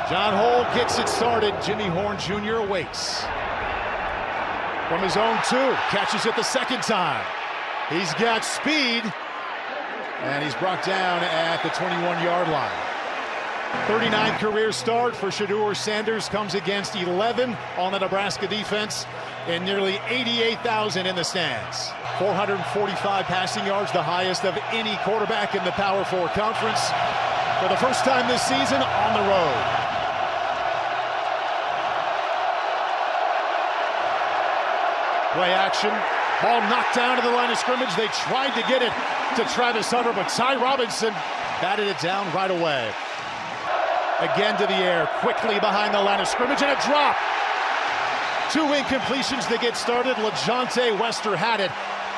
John Hole gets it started. Jimmy Horn Jr. awaits. From his own 2, catches it the second time. He's got speed, and he's brought down at the 21-yard line. 39th career start for Shedeur Sanders comes against 11 on the Nebraska defense and nearly 88,000 in the stands. 445 passing yards, the highest of any quarterback in the Power 4 conference. For the first time this season on the road. Play action, ball knocked down to the line of scrimmage. They tried to get it to Travis Hunter, but Ty Robinson batted it down right away. Again to the air, quickly behind the line of scrimmage, and a drop. 2 incompletions to get started. LaJohntay Wester had it,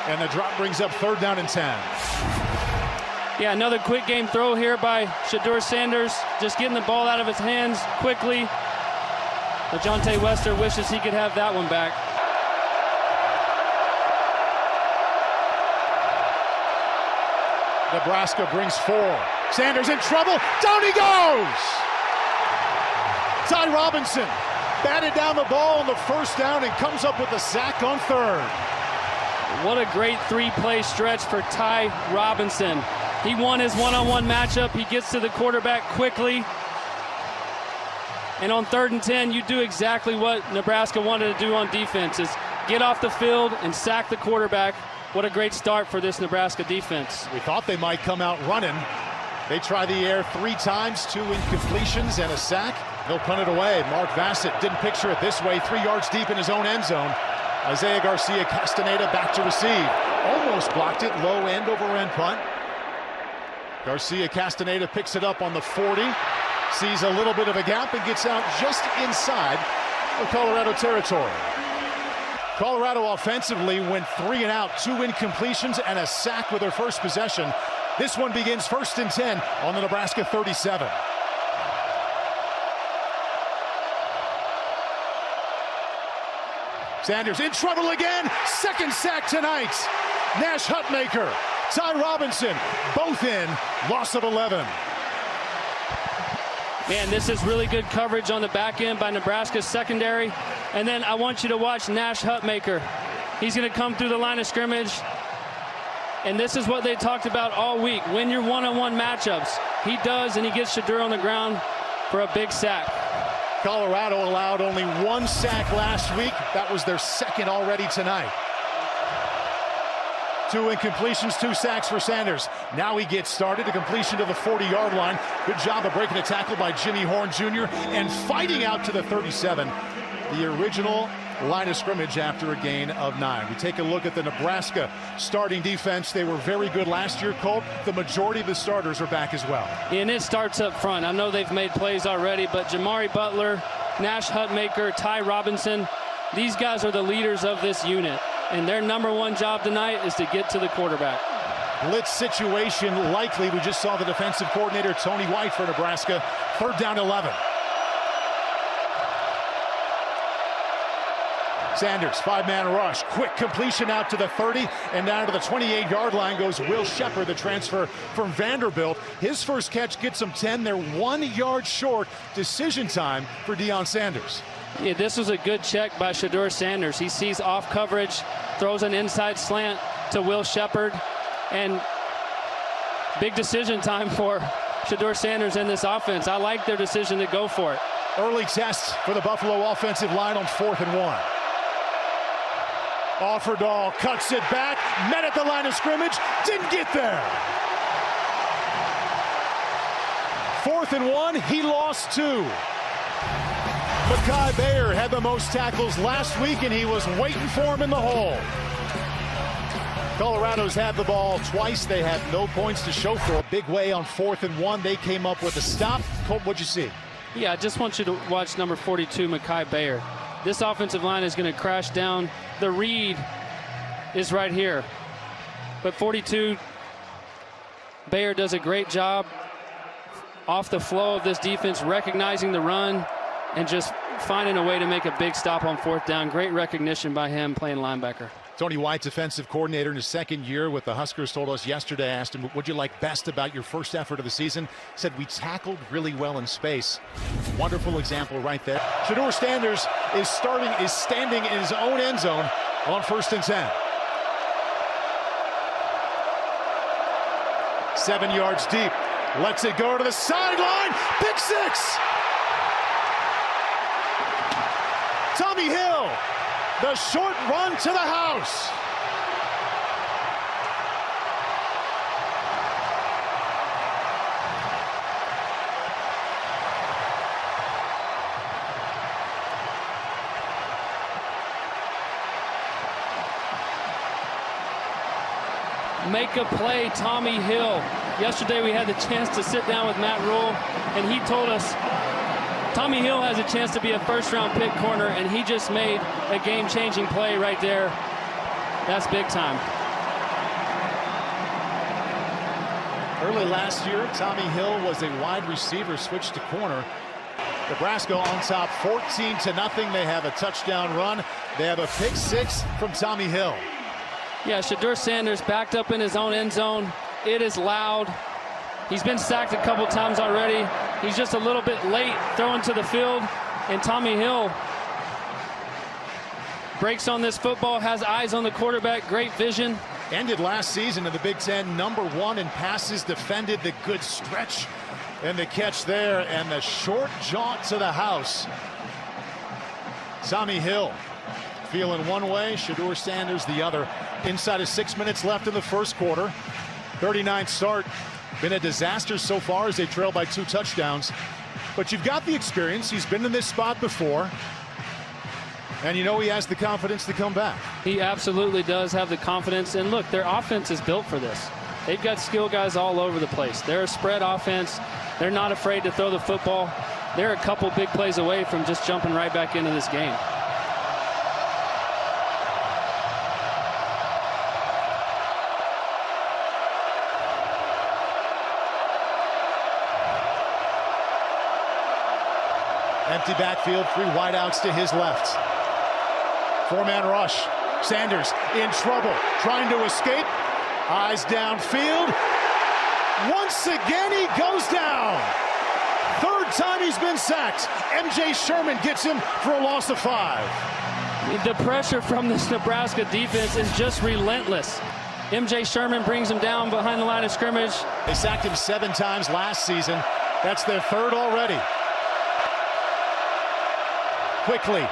and the drop brings up 3rd down and 10. Yeah, another quick game throw here by Shedeur Sanders, just getting the ball out of his hands quickly. LaJohntay Wester wishes he could have that one back. Nebraska brings 4. Sanders in trouble. Down he goes! Ty Robinson batted down the ball on the 1st down and comes up with a sack on 3rd. What a great 3-play stretch for Ty Robinson. He won his one-on-one matchup. He gets to the quarterback quickly. And on 3rd and 10, you do exactly what Nebraska wanted to do on defense, is get off the field and sack the quarterback. What a great start for this Nebraska defense. We thought they might come out running. They try the air 3 times, 2 incompletions and a sack. They'll punt it away. Mark Bassett didn't picture it this way. 3 yards deep in his own end zone. Isaiah Garcia Castaneda back to receive. Almost blocked it. Low end over end punt. Garcia Castaneda picks it up on the 40. Sees a little bit of a gap and gets out just inside of Colorado territory. Colorado offensively went 3 and out, 2 incompletions and a sack with their first possession. This one begins 1st and 10 on the Nebraska 37. Sanders in trouble again. 2nd sack tonight. Nash Hutmaker, Ty Robinson, both in. Loss of 11. Man, this is really good coverage on the back end by Nebraska's secondary. And then I want you to watch Nash Hutmaker. He's going to come through the line of scrimmage. And this is what they talked about all week. Win your one-on-one matchups. He does, and he gets Shedeur on the ground for a big sack. Colorado allowed only 1 sack last week. That was their 2nd already tonight. 2 incompletions, 2 sacks for Sanders. Now he gets started, a completion to the 40-yard line. Good job of breaking a tackle by Jimmy Horn Jr. and fighting out to the 37. The original line of scrimmage after a gain of 9. We take a look at the Nebraska starting defense. They were very good last year, Colt. The majority of the starters are back as well. And it starts up front. I know they've made plays already, but Jamari Butler, Nash Hutmaker, Ty Robinson, these guys are the leaders of this unit. And their #1 job tonight is to get to the quarterback. Blitz situation likely. We just saw the defensive coordinator, Tony White, for Nebraska. 3rd down 11. Sanders, 5-man rush, quick completion out to the 30, and down to the 28-yard line goes Will Shepard, the transfer from Vanderbilt. His first catch gets him 10. They're 1 yard short. Decision time for Deion Sanders. Yeah, this was a good check by Shedeur Sanders. He sees off coverage, throws an inside slant to Will Shepard, and big decision time for Shedeur Sanders in this offense. I like their decision to go for it. Early test for the Buffalo offensive line on 4th and 1. Offerdahl cuts it back, met at the line of scrimmage, didn't get there. 4th and 1, he lost 2. Mekhi Bayer had the most tackles last week, and he was waiting for him in the hole. Colorado's had the ball twice. They have no points to show for. A big way on 4th and 1. They came up with a stop. Colt, what'd you see? Yeah, I just want you to watch number 42, Mekhi Bayer. This offensive line is going to crash down. The read is right here. But 42, Bayer does a great job off the flow of this defense, recognizing the run and just finding a way to make a big stop on 4th down. Great recognition by him playing linebacker. Tony White, defensive coordinator in his second year with the Huskers, told us yesterday, asked him, what'd you like best about your first effort of the season? Said, we tackled really well in space. Wonderful example right there. Shedeur Sanders is standing in his own end zone on 1st and 10. 7 yards deep. Lets it go to the sideline. Pick 6. Tommy Hill. The short run to the house. Make a play, Tommy Hill. Yesterday we had the chance to sit down with Matt Rule, and he told us Tommy Hill has a chance to be a first-round pick corner, and he just made a game-changing play right there. That's big time. Early last year, Tommy Hill was a wide receiver, switched to corner. Nebraska on top 14-0. They have a touchdown run. They have a pick 6 from Tommy Hill. Yeah, Shedeur Sanders backed up in his own end zone. It is loud. He's been sacked a couple times already. He's just a little bit late throwing to the field. And Tommy Hill breaks on this football, has eyes on the quarterback, great vision. Ended last season in the Big Ten #1 in passes defended. The good stretch and the catch there, and the short jaunt to the house. Tommy Hill feeling one way, Shedeur Sanders the other. Inside of 6 minutes left in the first quarter. 39th start. Been a disaster so far as they trail by 2 touchdowns. But you've got the experience. He's been in this spot before. And you know he has the confidence to come back. He absolutely does have the confidence. And look, their offense is built for this. They've got skill guys all over the place. They're a spread offense. They're not afraid to throw the football. They're a couple big plays away from just jumping right back into this game. Empty backfield, 3 wideouts to his left. 4-man rush. Sanders in trouble, trying to escape. Eyes downfield. Once again, he goes down. 3rd time he's been sacked. MJ Sherman gets him for a loss of 5. The pressure from this Nebraska defense is just relentless. MJ Sherman brings him down behind the line of scrimmage. They sacked him 7 times last season. That's their 3rd already. Quickly,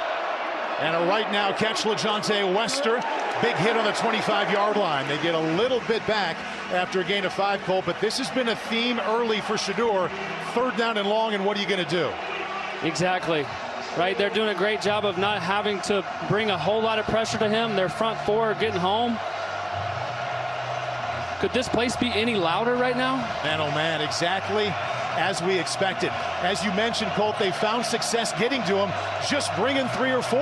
and a right now catch, LeJohntay Wester. Big hit on the 25-yard line. They get a little bit back after a gain of 5, Cole, but this has been a theme early for Shedeur. 3rd down and long, and what are you going to do? Exactly. Right, they're doing a great job of not having to bring a whole lot of pressure to him. Their front 4 are getting home. Could this place be any louder right now? Man, oh man, exactly as we expected. As you mentioned, Colt, they found success getting to him, just bringing 3 or 4.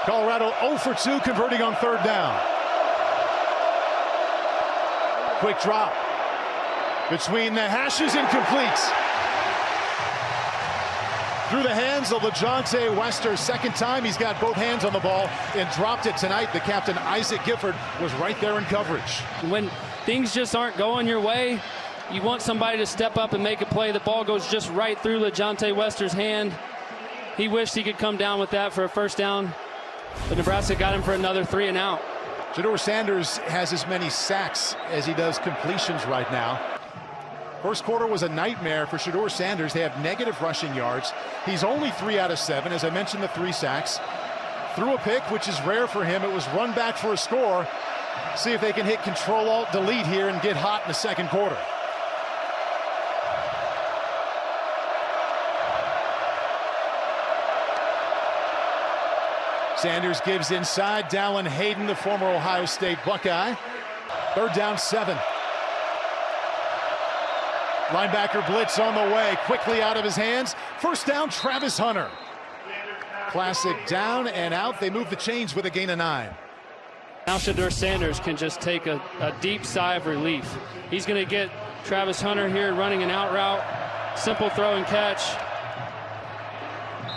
Colorado 0 for 2, converting on 3rd down. Quick drop between the hashes, incomplete. Through the hands of LeJohntay Wester. 2nd time he's got both hands on the ball and dropped it tonight. The captain, Isaac Gifford, was right there in coverage. When things just aren't going your way, you want somebody to step up and make a play. The ball goes just right through LeJohntay Wester's hand. He wished he could come down with that for a 1st down, but Nebraska got him for another 3 and out. Shedeur Sanders has as many sacks as he does completions right now. First quarter was a nightmare for Shedeur Sanders. They have negative rushing yards. He's only 3 out of 7. As I mentioned, the 3 sacks. Threw a pick, which is rare for him. It was run back for a score. See if they can hit Control-Alt-Delete here and get hot in the 2nd quarter. Sanders gives inside. Dallin Hayden, the former Ohio State Buckeye. 3rd down, 7. Linebacker blitz on the way, quickly out of his hands. 1st down, Travis Hunter. Classic down and out. They move the chains with a gain of 9. Now Shedeur Sanders can just take a deep sigh of relief. He's going to get Travis Hunter here running an out route. Simple throw and catch.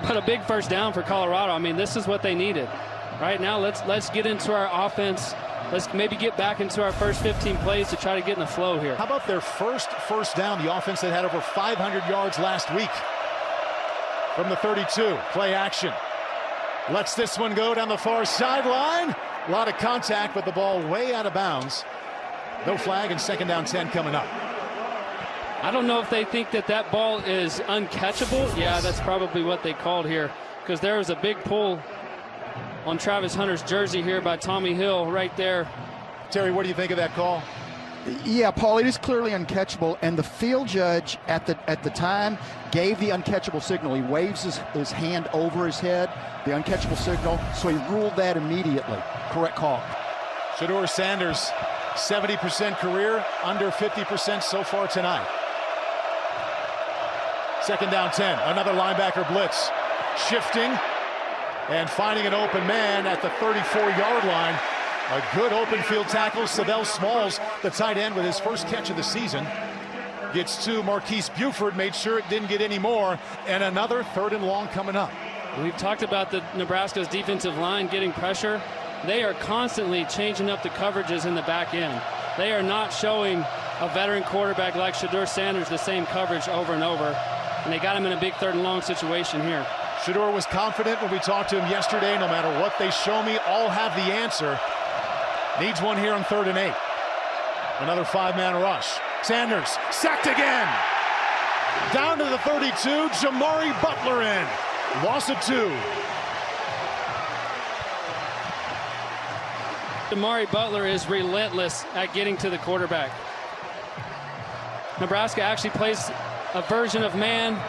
but a big first down for Colorado. I mean, this is what they needed. Right now, let's get into our offense. Let's maybe get back into our first 15 plays to try to get in the flow here. How about their first down, the offense that had over 500 yards last week? From the 32, play action. Lets this one go down the far sideline. A lot of contact, but the ball way out of bounds. No flag, and second down 10 coming up. I don't know if they think that ball is uncatchable. Yeah, that's probably what they called here, because there was a big pull on Travis Hunter's jersey here by Tommy Hill right there. Terry, what do you think of that call? Yeah, Paul, it is clearly uncatchable, and the field judge at the time gave the uncatchable signal. He waves his hand over his head, the uncatchable signal, so he ruled that immediately. Correct call. Shedeur Sanders, 70% career, under 50% so far tonight. Second down 10, another linebacker blitz. Shifting and finding an open man at the 34-yard line. A good open field tackle. Savell Smalls, the tight end, with his first catch of the season. Gets to Marquise Buford, made sure it didn't get any more, and another third and long coming up. We've talked about the Nebraska's defensive line getting pressure. They are constantly changing up the coverages in the back end. They are not showing a veteran quarterback like Shedeur Sanders the same coverage over and over, and they got him in a big third and long situation here. Shedeur was confident when we talked to him yesterday. No matter what they show me, I'll have the answer. Needs one here on 3rd and 8. Another 5-man rush. Sanders sacked again. Down to the 32. Jamari Butler in. Loss of 2. Jamari Butler is relentless at getting to the quarterback. Nebraska actually plays a version of man.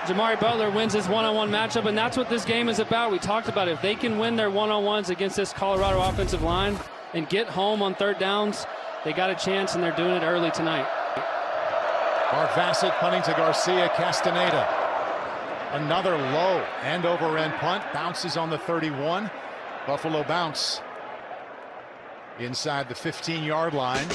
Jamari Butler wins his one-on-one matchup, and that's what this game is about. We talked about it. If they can win their one-on-ones against this Colorado offensive line and get home on third downs, they got a chance, and they're doing it early tonight. Mark Vassett punting to Garcia Castaneda. Another low end-over-end punt. Bounces on the 31. Buffalo bounce inside the 15-yard line.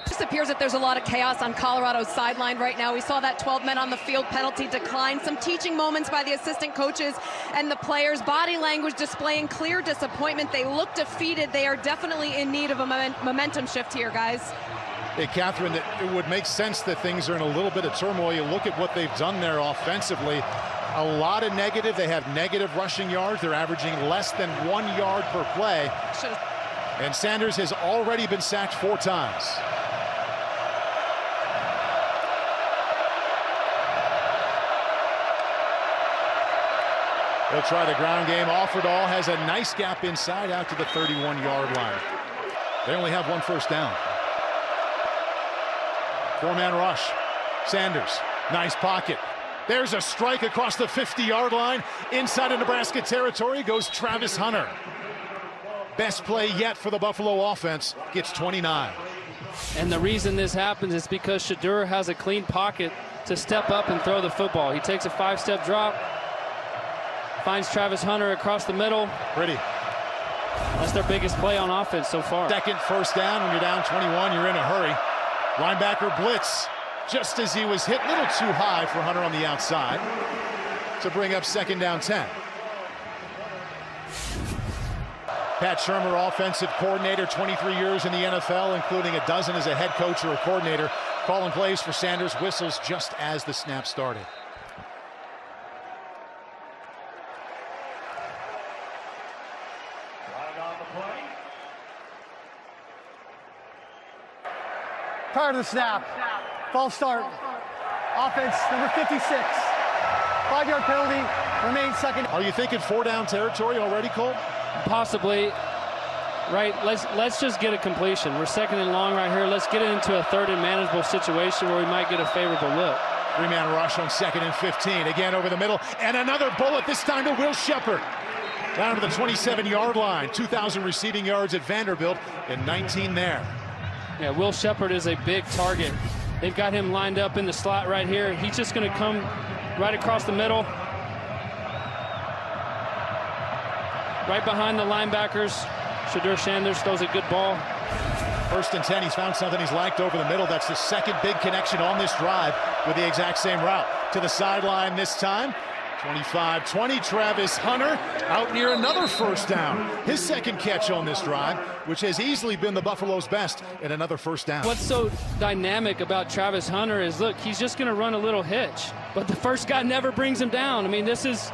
It appears that there's a lot of chaos on Colorado's sideline right now. We saw that 12 men on the field penalty decline. Some teaching moments by the assistant coaches and the players. Body language displaying clear disappointment. They look defeated. They are definitely in need of a momentum shift here, guys. Hey, Catherine, it would make sense that things are in a little bit of turmoil. You look at what they've done there offensively. A lot of negative. They have negative rushing yards. They're averaging less than 1 yard per play. And Sanders has already been sacked 4 times. They'll try the ground game. Offerdahl has a nice gap inside out to the 31-yard line. They only have 1 first down. 4-man rush. Sanders, nice pocket. There's a strike across the 50-yard line. Inside of Nebraska territory goes Travis Hunter. Best play yet for the Buffalo offense. Gets 29. And the reason this happens is because Shedeur has a clean pocket to step up and throw the football. He takes a 5-step drop. Finds Travis Hunter across the middle. Pretty. That's their biggest play on offense so far. Second first down. When you're down 21, you're in a hurry. Linebacker blitz. Just as he was hit, a little too high for Hunter on the outside to bring up second down 10. Pat Shurmur, offensive coordinator, 23 years in the NFL, including a dozen as a head coach or a coordinator. Calling plays for Sanders, whistles just as the snap started. Prior to the snap, false start, offense number 56, 5-yard penalty, remains second. Are you thinking 4-down territory already, Cole? Possibly. Right, let's just get a completion. We're second and long right here. Let's get it into a third and manageable situation where we might get a favorable look. 3-man rush on second and 15. Again over the middle, and another bullet, this time to Will Shepard. Down to the 27-yard line. 2,000 receiving yards at Vanderbilt and 19 there. Yeah, Will Shepard is a big target. They've got him lined up in the slot right here. He's just going to come right across the middle. Right behind the linebackers. Shedeur Sanders throws a good ball. First and 10, he's found something he's liked over the middle. That's the second big connection on this drive with the exact same route. To the sideline this time. 25-20, Travis Hunter out near another first down. His second catch on this drive, which has easily been the Buffalo's best, and another first down. What's so dynamic about Travis Hunter is, look, he's just going to run a little hitch, but the first guy never brings him down. I mean, this is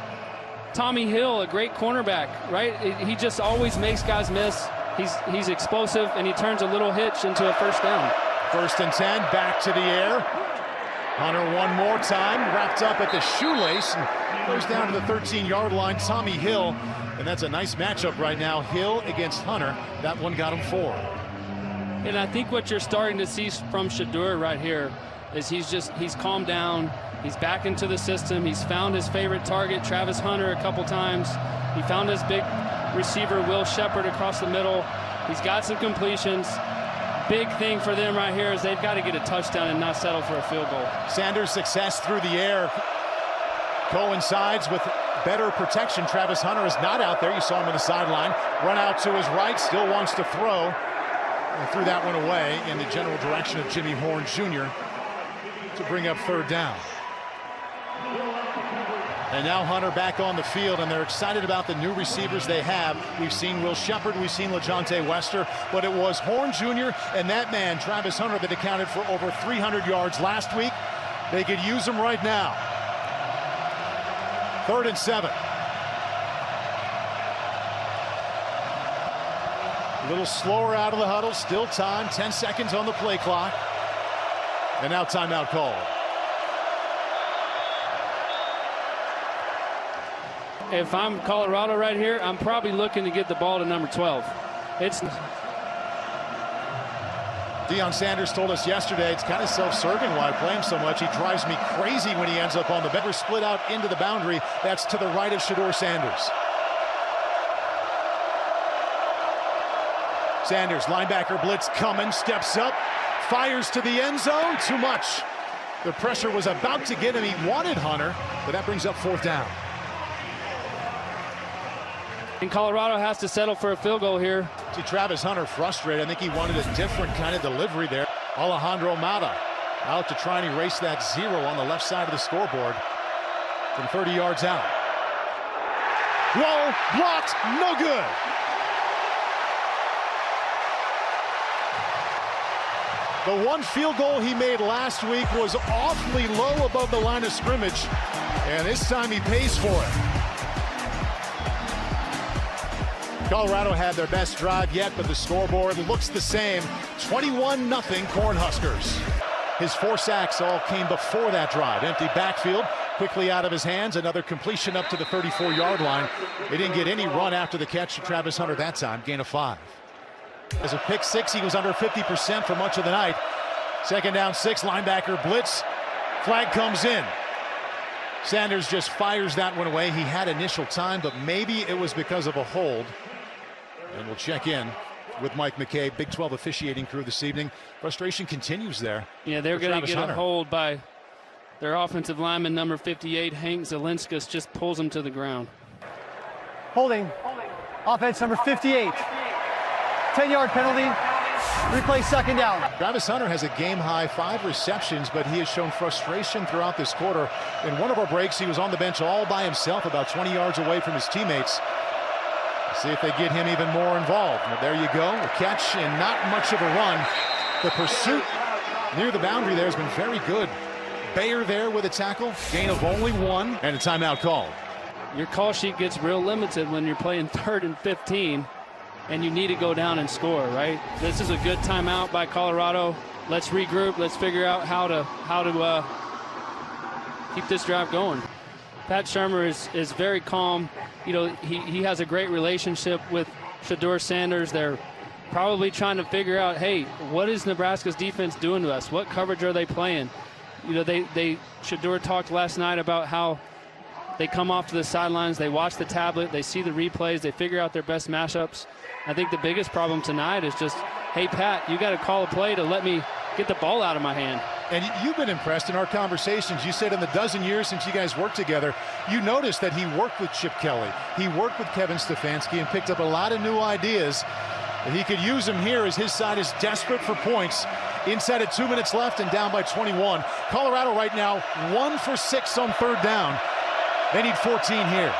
Tommy Hill, a great cornerback, right? He just always makes guys miss. He's explosive, and he turns a little hitch into a first down. First and 10, back to the air. Hunter one more time, wrapped up at the shoelace, and goes down to the 13-yard line. Tommy Hill, and that's a nice matchup right now. Hill against Hunter. That one got him 4. And I think what you're starting to see from Shedeur right here is he's calmed down. He's back into the system. He's found his favorite target, Travis Hunter, a couple times. He found his big receiver, Will Shepard, across the middle. He's got some completions. Big thing for them right here is they've got to get a touchdown and not settle for a field goal. Sanders' success through the air coincides with better protection. Travis Hunter is not out there. You saw him on the sideline. Run out to his right, still wants to throw. And threw that one away in the general direction of Jimmy Horn Jr. to bring up third down. And now Hunter back on the field, and they're excited about the new receivers they have. We've seen Will Shepard, we've seen LeJontay Wester, but it was Horn Jr. and that man, Travis Hunter, that accounted for over 300 yards last week. They could use him right now. 3rd and 7. A little slower out of the huddle, still time, 10 seconds on the play clock. And now timeout called. If I'm Colorado right here, I'm probably looking to get the ball to number 12. Deion Sanders told us yesterday it's kind of self-serving why I play him so much. He drives me crazy when he ends up on the bench. We're split out into the boundary. That's to the right of Shedeur Sanders. Sanders, linebacker blitz coming, steps up, fires to the end zone. Too much. The pressure was about to get him. He wanted Hunter, but that brings up 4th down. And Colorado has to settle for a field goal here. See Travis Hunter frustrated. I think he wanted a different kind of delivery there. Alejandro Mata out to try and erase that 0 on the left side of the scoreboard from 30 yards out. Whoa, blocked, no good. The one field goal he made last week was awfully low above the line of scrimmage, and this time he pays for it. Colorado had their best drive yet, but the scoreboard looks the same. 21-0 Cornhuskers. His 4 sacks all came before that drive. Empty backfield, quickly out of his hands. Another completion up to the 34-yard line. They didn't get any run after the catch to Travis Hunter that time. Gain of 5. As a pick 6, he was under 50% for much of the night. 2nd down 6, linebacker blitz. Flag comes in. Sanders just fires that one away. He had initial time, but maybe it was because of a hold. And we'll check in with Mike McKay, Big 12 officiating crew this evening. Frustration continues there. Yeah, they're going to get Hunter. a hold by their offensive lineman, number 58, Hank Zelinskas, just pulls him to the ground. Holding. Offense number 58. 10-yard penalty. Replay 2nd down. Travis Hunter has a game-high 5 receptions, but he has shown frustration throughout this quarter. In one of our breaks, he was on the bench all by himself, about 20 yards away from his teammates. See if they get him even more involved. Well, there you go, a catch and not much of a run. The pursuit near the boundary there has been very good. Bayer there with a tackle, gain of only 1, and a timeout called. Your call sheet gets real limited when you're playing 3rd and 15, and you need to go down and score, right? This is a good timeout by Colorado. Let's regroup. Let's figure out how to keep this drive going. Pat Shurmur is very calm. You know, he has a great relationship with Shedeur Sanders. They're probably trying to figure out, hey, what is Nebraska's defense doing to us? What coverage are they playing? You know, Shedeur talked last night about how they come off to the sidelines, they watch the tablet, they see the replays, they figure out their best matchups. I think the biggest problem tonight is just, hey, Pat, you got to call a play to let me get the ball out of my hand. And you've been impressed in our conversations. You said in the dozen years since you guys worked together, you noticed that he worked with Chip Kelly. He worked with Kevin Stefanski and picked up a lot of new ideas. He could use him here as his side is desperate for points. Inside at 2 minutes left and down by 21. Colorado right now 1 for 6 on third down. They need 14 here.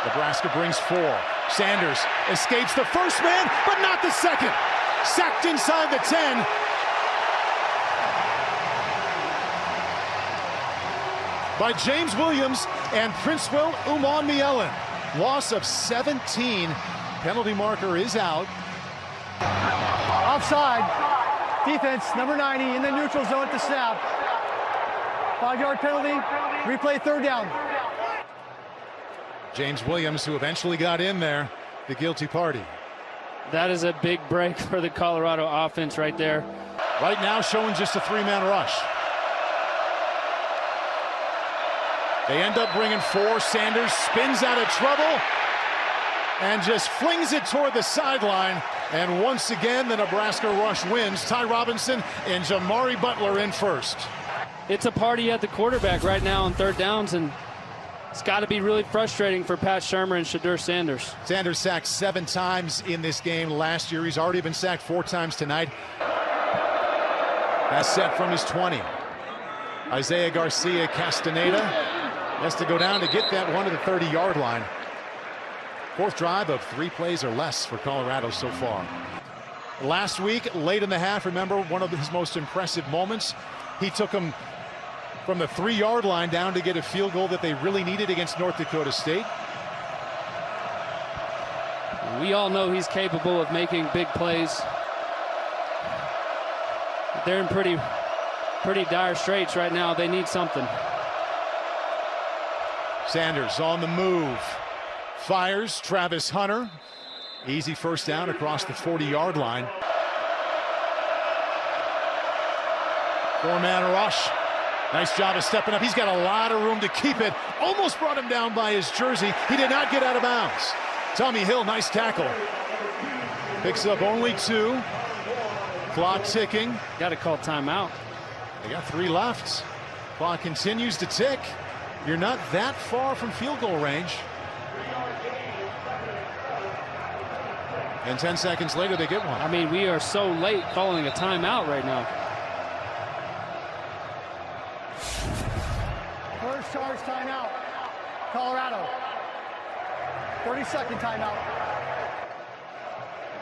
Nebraska brings 4. Sanders escapes the first man, but not the second. Sacked inside the 10. By James Williams and Princeville Umanmielen. Loss of 17. Penalty marker is out. Offside. Defense, number 90 in the neutral zone at the snap. 5-yard penalty. Replay third down. James Williams, who eventually got in there, the guilty party. That is a big break for the Colorado offense right there. Right now showing just a 3-man rush. They end up bringing 4. Sanders spins out of trouble and just flings it toward the sideline. And once again, the Nebraska rush wins. Ty Robinson and Jamari Butler in first. It's a party at the quarterback right now on third downs, and it's got to be really frustrating for Pat Shurmur and Shedeur Sanders. Sanders sacked 7 times in this game last year. He's already been sacked 4 times tonight. That's set from his 20. Isaiah Garcia Castaneda has to go down to get that one to the 30-yard line. 4th drive of 3 plays or less for Colorado so far. Last week, late in the half, remember one of his most impressive moments? He took them from the 3-yard line down to get a field goal that they really needed against North Dakota State. We all know he's capable of making big plays. They're in pretty dire straits right now. They need something. Sanders on the move. Fires Travis Hunter. Easy first down across the 40-yard line. 4-man rush. Nice job of stepping up. He's got a lot of room to keep it. Almost brought him down by his jersey. He did not get out of bounds. Tommy Hill, nice tackle. Picks up only 2. Clock ticking. Got to call timeout. They got 3 left. Clock continues to tick. You're not that far from field goal range. And 10 seconds later, they get one. I mean, we are so late calling a timeout right now. First charge timeout. Colorado. 30-second timeout.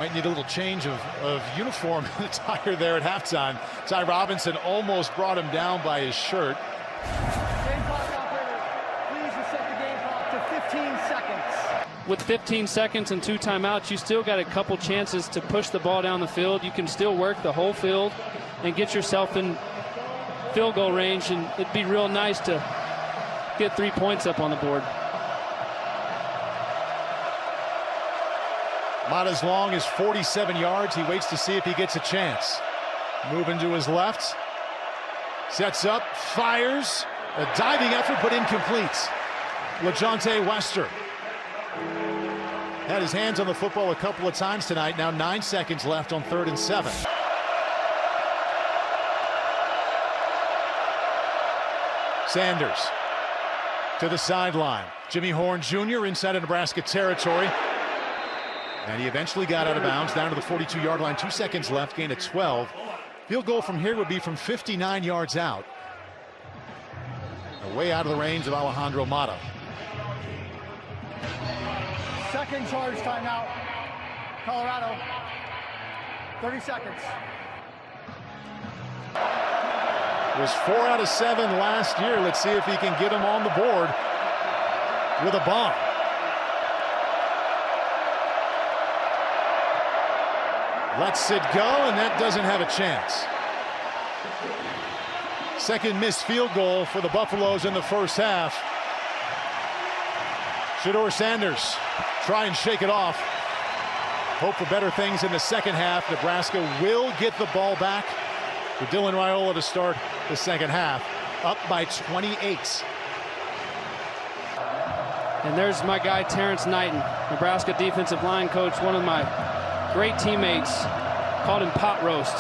Might need a little change of uniform attire there at halftime. Ty Robinson almost brought him down by his shirt. Game clock operator, please reset the game clock to 15 seconds. With 15 seconds and 2 timeouts, you still got a couple chances to push the ball down the field. You can still work the whole field and get yourself in field goal range, and it'd be real nice to get 3 points up on the board. Not as long as 47 yards. He waits to see if he gets a chance. Moving to his left. Sets up, fires. A diving effort, but incomplete. LaJohntay Wester had his hands on the football a couple of times tonight. Now 9 seconds left on 3rd and 7. Sanders to the sideline. Jimmy Horn Jr. inside of Nebraska territory. And he eventually got out of bounds down to the 42-yard line. 2 seconds left, gain of 12. Field goal from here would be from 59 yards out. Way out of the range of Alejandro Mata. Second charge timeout. Colorado. 30 seconds. It was 4 out of 7 last year. Let's see if he can get him on the board with a bomb. Lets it go, and that doesn't have a chance. Second missed field goal for the Buffaloes in the first half. Shedeur Sanders try and shake it off. Hope for better things in the second half. Nebraska will get the ball back for Dylan Raiola to start the second half. Up by 28. And there's my guy, Terrence Knighton, Nebraska defensive line coach, one of my great teammates. Called him pot roast.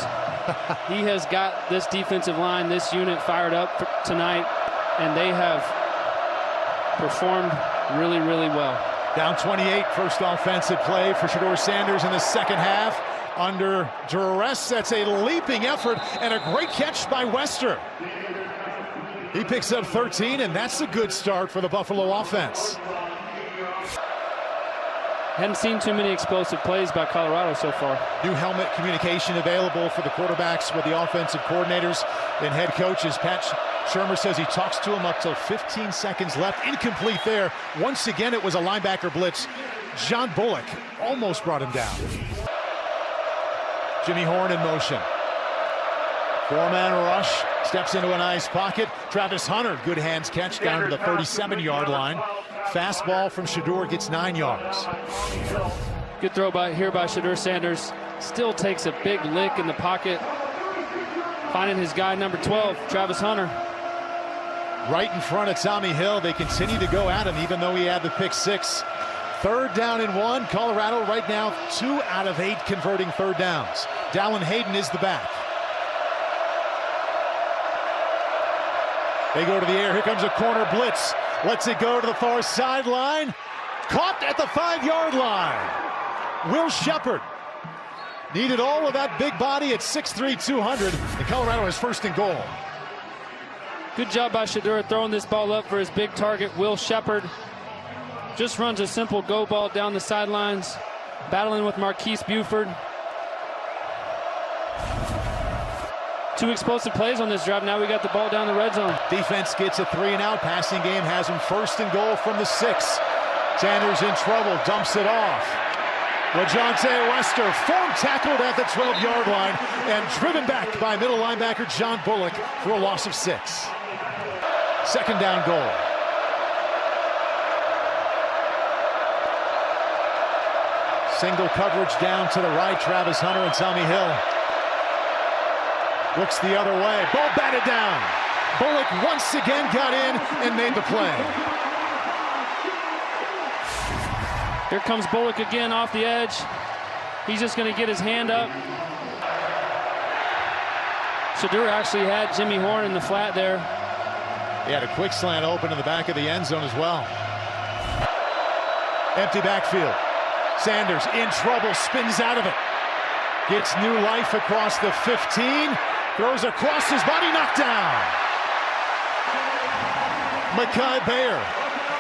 He has got this defensive line, this unit fired up tonight, and they have performed really, really well. Down 28, first offensive play for Shedeur Sanders in the second half. Under duress, that's a leaping effort and a great catch by Wester. He picks up 13, and that's a good start for the Buffalo offense. Hadn't seen too many explosive plays by Colorado so far. New helmet communication available for the quarterbacks with the offensive coordinators and head coaches. Pat Shermer says he talks to him up till 15 seconds left. Incomplete there. Once again, it was a linebacker blitz. John Bullock almost brought him down. Jimmy Horn in motion. Four-man rush. Steps into a nice pocket. Travis Hunter, good hands catch down to the 37-yard line. Fastball from Shedeur gets 9 yards. Good throw here by Shedeur Sanders. Still takes a big lick in the pocket. Finding his guy, number 12, Travis Hunter. Right in front of Tommy Hill. They continue to go at him even though he had the pick six. 3rd down and 1. Colorado right now 2 out of 8 converting third downs. Dallin Hayden is the back. They go to the air. Here comes a corner blitz. Lets it go to the far sideline. Caught at the 5-yard line. Will Shepard needed all of that big body at 6'3", 200. And Colorado has 1st and goal. Good job by Shedeur throwing this ball up for his big target, Will Shepard. Just runs a simple go ball down the sidelines, battling with Marquise Buford. 2 explosive plays on this drive. Now we got the ball down the red zone. Defense gets a 3-and-out. Passing game has him 1st and goal from the 6. Sanders in trouble, dumps it off. LaJohntay Wester form tackled at the 12-yard line and driven back by middle linebacker John Bullock for a loss of 6. 2nd down goal. Single coverage down to the right. Travis Hunter and Tommy Hill. Looks the other way. Ball batted down. Bullock once again got in and made the play. Here comes Bullock again off the edge. He's just going to get his hand up. Shedeur actually had Jimmy Horn in the flat there. He had a quick slant open in the back of the end zone as well. Empty backfield. Sanders in trouble, spins out of it. Gets new life across the 15. Throws across his body, knocked down. Mekhi Bayer,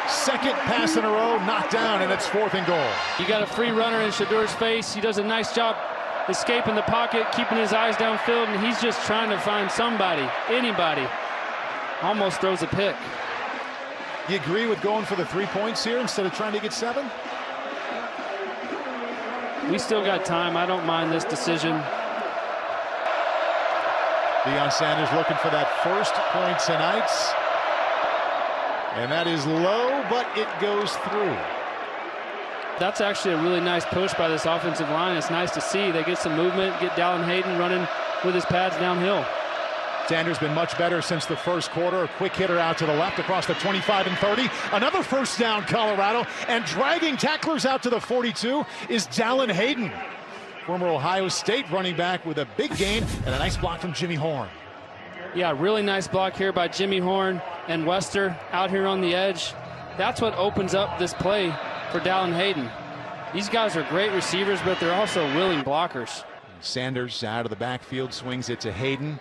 2nd pass in a row, knocked down, and it's 4th and goal. You got a free runner in Shedeur's face. He does a nice job escaping the pocket, keeping his eyes downfield, and he's just trying to find somebody, anybody. Almost throws a pick. You agree with going for the 3 points here instead of trying to get 7? We still got time. I don't mind this decision. Deion Sanders looking for that 1st point tonight. And that is low, but it goes through. That's actually a really nice push by this offensive line. It's nice to see. They get some movement, get Dallin Hayden running with his pads downhill. Sanders been much better since the 1st quarter. A quick hitter out to the left across the 25 and 30. Another 1st down, Colorado. And dragging tacklers out to the 42 is Dallin Hayden. Former Ohio State running back with a big gain and a nice block from Jimmy Horn. Yeah, really nice block here by Jimmy Horn and Wester out here on the edge. That's what opens up this play for Dallin Hayden. These guys are great receivers, but they're also willing blockers. Sanders out of the backfield, swings it to Hayden.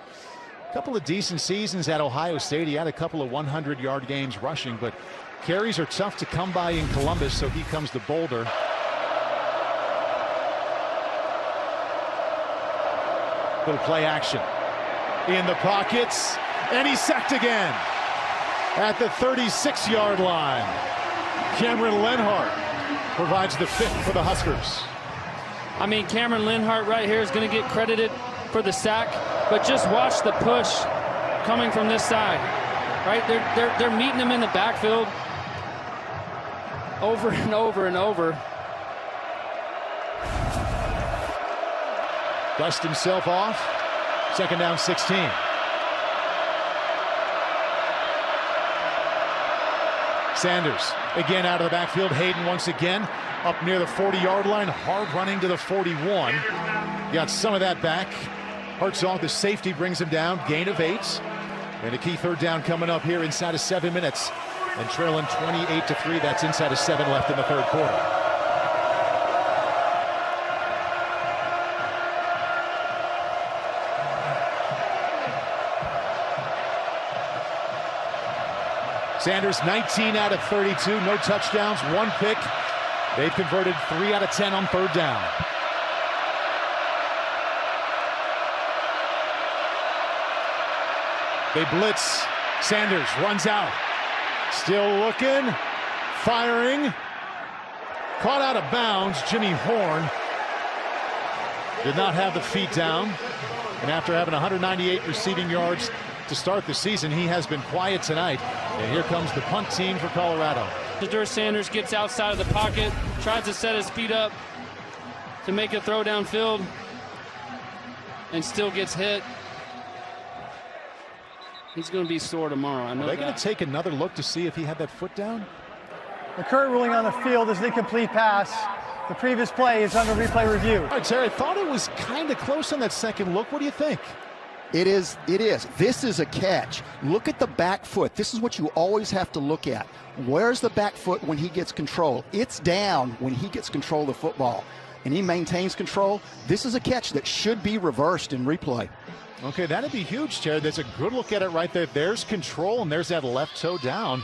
A couple of decent seasons at Ohio State. He had a couple of 100-yard games rushing, but carries are tough to come by in Columbus, so he comes to Boulder. Little play action in the pockets, and he's sacked again at the 36-yard line. Cameron Lenhart provides the 5th for the Huskers. I mean, Cameron Lenhart right here is going to get credited for the sack, but just watch the push coming from this side. Right, they're meeting him in the backfield over and over and over. Dust himself off. 2nd down, 16. Sanders again out of the backfield. Hayden once again up near the 40-yard line. Hard running to the 41. Got some of that back. Hurts off the safety, brings him down. Gain of 8. And a key 3rd down coming up here inside of 7 minutes. and trailing 28-3. That's inside of 7 left in the third quarter. Sanders 19 out of 32, no touchdowns, 1 pick. They've converted 3 out of 10 on third down. They blitz. Sanders runs out. Still looking, firing. Caught out of bounds. Jimmy Horn did not have the feet down. And after having 198 receiving yards to start the season, he has been quiet tonight. And here comes the punt team for Colorado. Shedeur Sanders gets outside of the pocket, tries to set his feet up to make a throw downfield, and still gets hit. He's going to be sore tomorrow. I know. Are they going to take another look to see if he had that foot down? The current ruling on the field is an incomplete pass. The previous play is under replay review. All right, Terry, I thought it was kind of close on that second look. What do you think? It is. This is a catch. Look at the back foot. This is what you always have to look at. Where's the back foot when he gets control? It's down when he gets control of the football, and he maintains control. This is a catch that should be reversed in replay. Okay, that'd be huge, Terry. There's a good look at it right there. There's control, and there's that left toe down.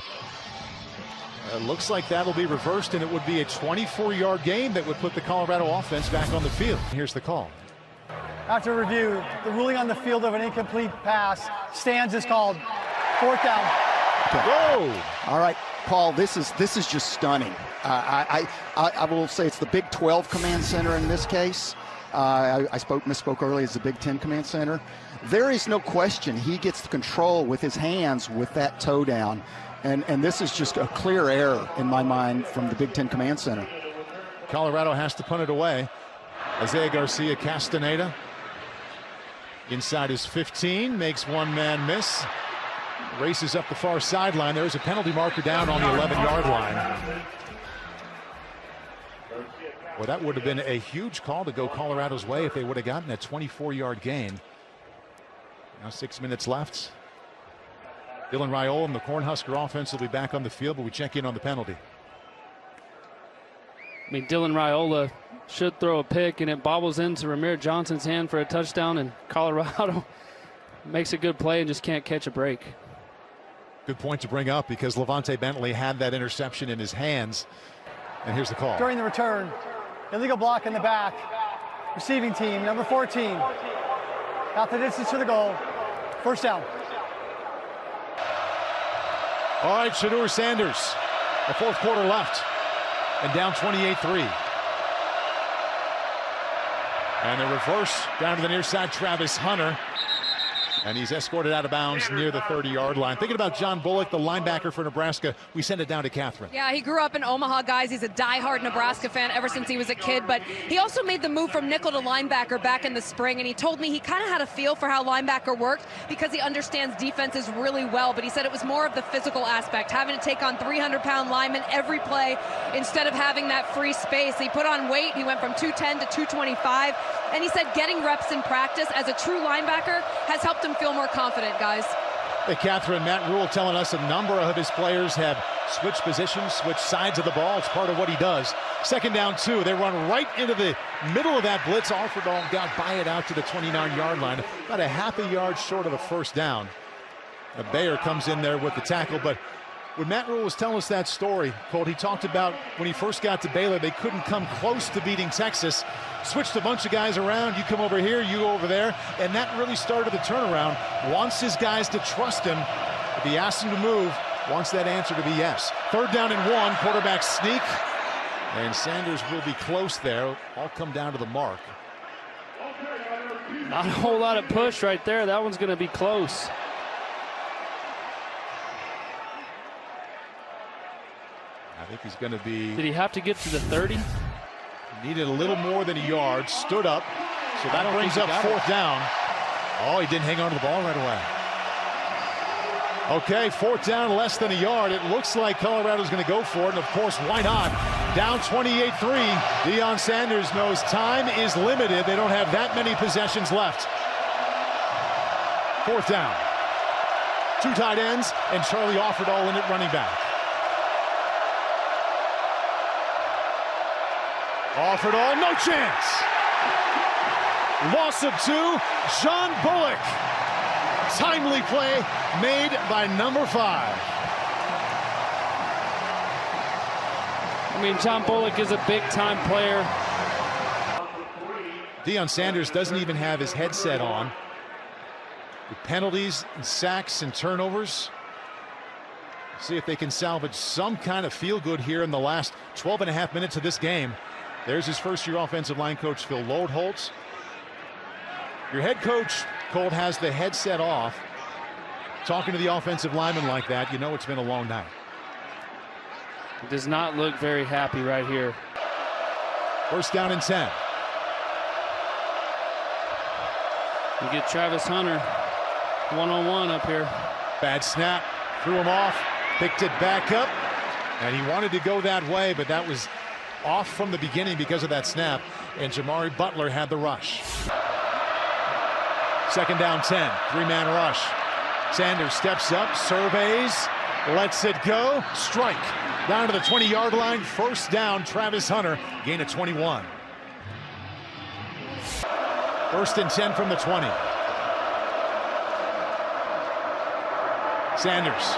It looks like that'll be reversed, and it would be a 24-yard gain that would put the Colorado offense back on the field. Here's the call. After review, the ruling on the field of an incomplete pass stands as called. 4th down. Okay. Whoa! All right, Paul, this is just stunning. I will say it's the Big 12 command center in this case. I misspoke earlier. It's the Big 10 command center. There is no question he gets the control with his hands with that toe down. And this is just a clear error in my mind from the Big 10 command center. Colorado has to punt it away. Isaiah Garcia Castaneda inside his 15, makes one man miss. Races up the far sideline. There's a penalty marker down on the 11-yard line. Well, that would have been a huge call to go Colorado's way if they would have gotten a 24-yard gain. Now 6 minutes left. Dylan Raiola and the Cornhusker offense will be back on the field, but we check in on the penalty. I mean, Dylan Raiola should throw a pick, and it bobbles into Ramir Johnson's hand for a touchdown, and Colorado makes a good play and just can't catch a break. Good point to bring up, because Levante Bentley had that interception in his hands. And here's the call. During the return, illegal block in the back. Receiving team, number 14. Out the distance to the goal. 1st down. All right, Shedeur Sanders. The 4th quarter left. And down 28-3. And the reverse down to the near side, Travis Hunter. And he's escorted out of bounds near the 30-yard line. Thinking about John Bullock, the linebacker for Nebraska. We send it down to Catherine. Yeah, he grew up in Omaha, guys. He's a diehard Nebraska fan ever since he was a kid. But he also made the move from nickel to linebacker back in the spring. And he told me he kind of had a feel for how linebacker worked because he understands defenses really well. But he said it was more of the physical aspect, having to take on 300-pound linemen every play instead of having that free space. He put on weight. He went from 210 to 225. And he said getting reps in practice as a true linebacker has helped him feel more confident, guys. Hey, Catherine, Matt Rule telling us a number of his players have switched positions, switched sides of the ball. It's part of what he does. 2nd down 2. They run right into the middle of that blitz. Offerdahl got by it out to the 29-yard line. About a half a yard short of a 1st down. Bayer comes in there with the tackle, but when Matt Rule was telling us that story, Colt, he talked about when he first got to Baylor, they couldn't come close to beating Texas. Switched a bunch of guys around. You come over here, you go over there. And that really started the turnaround. Wants his guys to trust him. If he asks them to move, wants that answer to be yes. 3rd down and 1, quarterback sneak. And Sanders will be close there. All come down to the mark. Not a whole lot of push right there. That one's going to be close. I think he's going to be... Did he have to get to the 30? Needed a little more than a yard. Stood up. So that brings up 4th down. Oh, he didn't hang on to the ball right away. Okay, 4th down, less than a yard. It looks like Colorado's going to go for it. And, of course, why not? Down 28-3. Deion Sanders knows time is limited. They don't have that many possessions left. 4th down. 2 tight ends and Charlie Offerdahl in at running back. Offered all, no chance. Loss of 2, John Bullock. Timely play made by number 5. I mean, John Bullock is a big-time player. Deion Sanders doesn't even have his headset on. With penalties, and sacks, and turnovers. See if they can salvage some kind of feel-good here in the last 12.5 minutes of this game. There's his first-year offensive line coach, Phil Lodeholtz. Your head coach, Colt, has the headset off. Talking to the offensive lineman like that, you know it's been a long night. He does not look very happy right here. First down and 10. You get Travis Hunter one-on-one up here. Bad snap, threw him off, picked it back up, and he wanted to go that way, but that was off from the beginning because of that snap, and Jamari Butler had the rush. Second down 10, 3-man rush. Sanders steps up, surveys, lets it go, strike. Down to the 20-yard line, first down, Travis Hunter, gain of 21. First and 10 from the 20. Sanders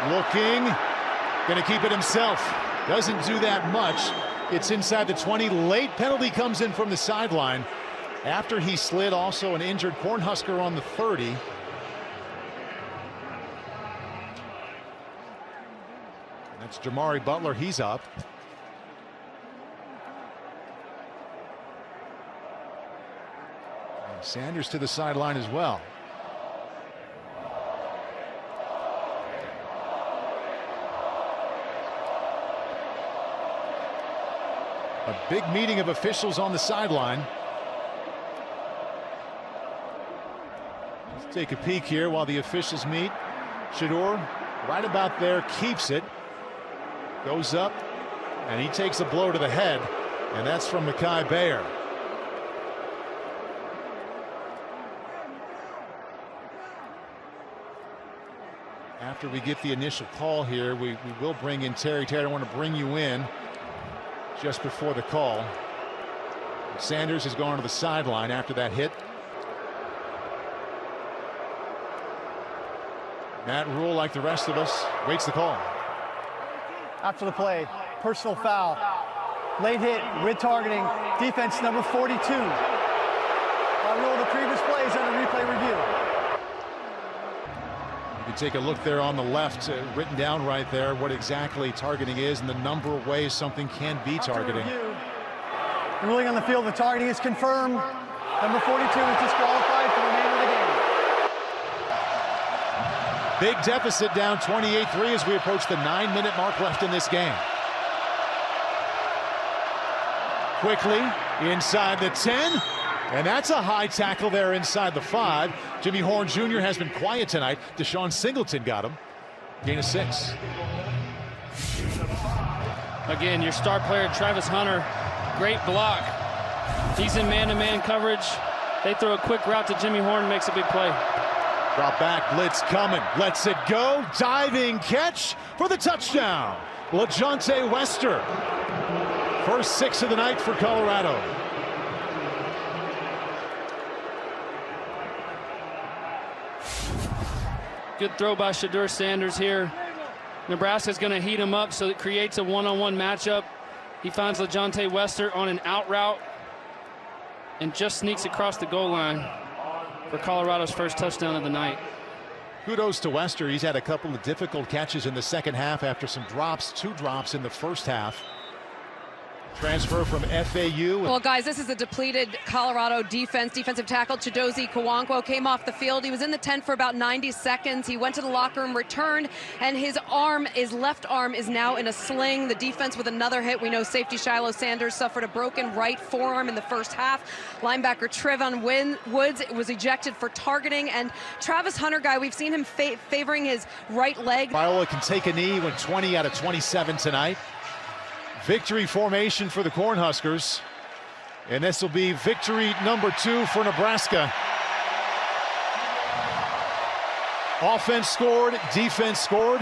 looking, gonna keep it himself. Doesn't do that much. It's inside the 20. Late penalty comes in from the sideline. After he slid, also an injured Cornhusker on the 30. That's Jamari Butler, he's up. And Sanders to the sideline as well. A big meeting of officials on the sideline. Let's take a peek here while the officials meet. Shedeur right about there, keeps it. Goes up, and he takes a blow to the head, and that's from Mekhi Bayer. After we get the initial call here, we will bring in Terry. Terry, I want to bring you in just before the call. Sanders has gone to the sideline after that hit. Matt Rule, like the rest of us, waits the call. After the play, personal foul. Late hit with targeting, defense number 42. By rule, the previous play is under replay review. You can take a look there on the left, written down right there what exactly targeting is and the number of ways something can be targeting. The ruling on the field, the targeting is confirmed. Number 42 is disqualified for the remainder of the game. Big deficit, down 28-3 as we approach the 9-minute mark left in this game. Quickly inside the 10, and that's a high tackle there inside the 5. Jimmy Horn Jr. has been quiet tonight. Deshaun Singleton got him. Gain of 6. Again, your star player, Travis Hunter, great block. He's in man-to-man coverage. They throw a quick route to Jimmy Horn, makes a big play. Drop back, blitz coming, lets it go, diving catch for the touchdown. LaJohntay Wester. First 6 of the night for Colorado. Good throw by Shedeur Sanders here. Nebraska's going to heat him up, so it creates a one-on-one matchup. He finds LaJohntay Wester on an out route and just sneaks across the goal line for Colorado's first touchdown of the night. Kudos to Wester. He's had a couple of difficult catches in the second half after some drops, 2 drops in the first half. Transfer from FAU. Well, guys, this is a depleted Colorado defense. Defensive tackle Chidozie Kawankwo came off the field. He was in the tent for about 90 seconds. He went to the locker room, returned, and his left arm is now in a sling. The defense with another hit. We know safety Shiloh Sanders suffered a broken right forearm in the first half. Linebacker Trevon Woods was ejected for targeting. And Travis Hunter, guy, we've seen him favoring his right leg. Iowa can take a knee, went 20 out of 27 tonight. Victory formation for the Cornhuskers, and this will be victory number 2 for Nebraska. Offense scored, defense scored.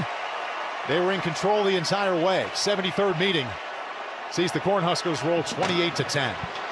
They were in control the entire way. 73rd meeting. sees the Cornhuskers roll 28-10.